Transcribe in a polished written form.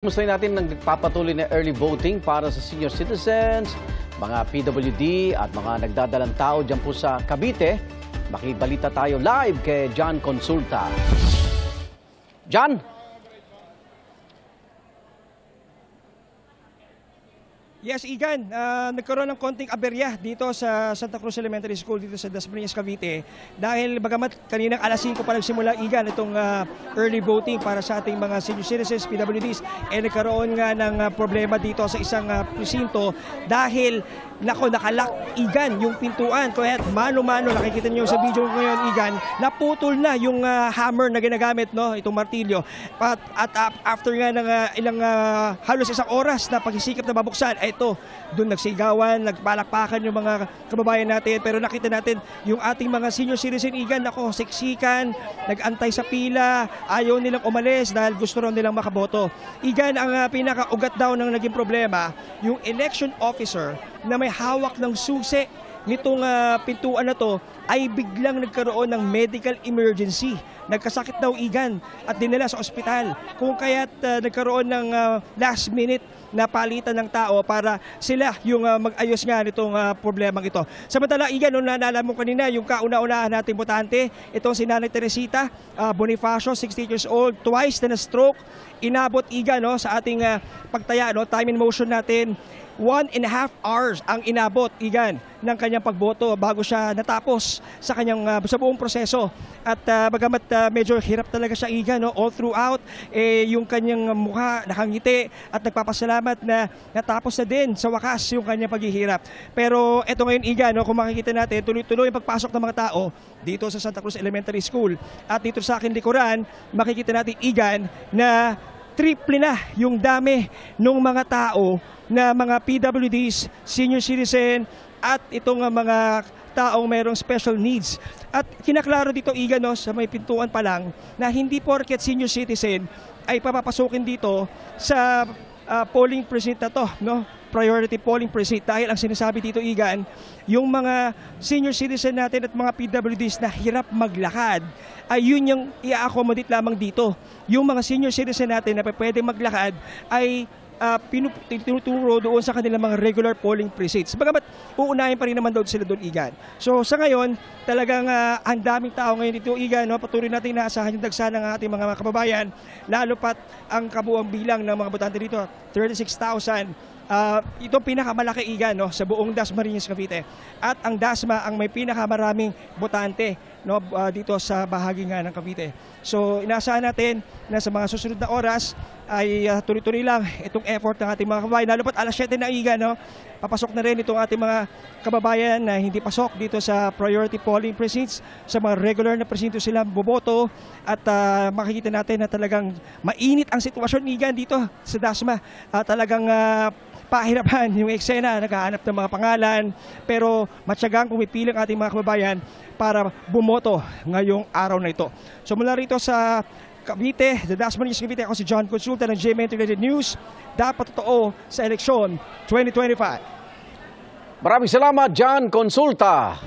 Mustahin natin ng nagpapatuloy na early voting para sa senior citizens, mga PWD at mga nagdadalang tao dyan po sa Cavite. Makibalita tayo live kay John Consulta. John? Yes, Igan, nagkaroon ng konting aberya dito sa Santa Cruz Elementary School dito sa Dasmariñas, Cavite. Dahil bagamat kaninang alas 5 pa nagsimula, Igan, itong early voting para sa ating mga senior citizens, PWDs, nagkaroon nga ng problema dito sa isang presinto dahil nakalak, Igan, yung pintuan. Kaya mano-mano, nakikita niyo sa video ngayon, Igan, naputol na yung hammer na ginagamit, no, itong martilyo. At after nga ng ilang halos isang oras na pagsisikap na mabuksan, ito, doon nagsigawan, nagpalakpakan yung mga kababayan natin. Pero nakita natin yung ating mga senior citizen, Igan, ako, siksikan, nag-antay sa pila, ayaw nilang umalis dahil gusto rin nilang makaboto. Igan, ang pinaka-ugat daw ng naging problema, yung election officer na may hawak ng susi nitong pintuan na to ay biglang nagkaroon ng medical emergency. Nagkasakit daw, Igan, at dinala sa ospital. Kung kaya't nagkaroon ng last minute na palitan ng tao para sila yung mag-ayos nga nitong problemang ito. Samantala, Igan, nung naalala mo kanina, yung kauna-unahan nating botante, itong si Nanay Teresita Bonifacio, 60 years old, twice na stroke. Inabot, Igan, no, sa ating pagtaya, no, time in motion natin, 1.5 hours ang inabot, Igan, ng kanyang pagboto bago siya natapos sa kanyang sa buong proseso. At bagamat medyo hirap talaga siya, Igan, no, all throughout, yung kanyang mukha nakangiti at nagpapasalamat na natapos na din sa wakas yung kanyang paghihirap. Pero eto ngayon, Igan, no, kung makikita natin, tuloy-tuloy ang pagpasok ng mga tao dito sa Santa Cruz Elementary School. At dito sa akin likuran, makikita natin, Igan, na triple na yung dami ng mga tao na mga PWDs, senior citizen at itong mga taong mayroong special needs. At kinaklaro dito, Igan, no, sa may pintuan pa lang na hindi porket senior citizen ay papapasukin dito sa polling precinct na to, no? Priority polling precinct, dahil ang sinasabi dito, Igan, yung mga senior citizen natin at mga PWDs na hirap maglakad ay yun yung i-accommodate lamang dito. Yung mga senior citizen natin na pwede maglakad ay tinuturo doon sa kanilang mga regular polling precincts. Bagamat uunahin pa rin naman daw sila doon, Igan. So sa ngayon, talagang ang daming tao ngayon dito, Igan, no? Patuloy natin naasahan yung dagsa ng ating mga kababayan, lalo pat ang kabuang bilang ng mga botante dito, 36,000. Ito pinakamalaki, Igan, no, sa buong Dasmariñas, Cavite. At ang Dasma ang may pinakamaraming botante, no, dito sa bahagi nga ng Cavite. So inaasahan natin na sa mga susunod na oras ay tuloy-tuloy lang itong effort ng ating mga kababayan. Lalo pat alas 7 na, Igan, no, papasok na rin itong ating mga kababayan na hindi pasok dito sa priority polling precincts. Sa mga regular na presinto sila boboto. At makikita natin na talagang mainit ang sitwasyon, Igan, dito sa Dasma. Talagang pahirapan yung eksena, naghahanap ng mga pangalan, pero matyagang pumipiling ating mga kababayan para bumoto ngayong araw na ito. So mula rito sa Cavite, the Dasmariñas, Cavite, ako si John Consulta ng GMA Integrated News. Dapat totoo sa eleksyon 2025. Maraming salamat, John Consulta.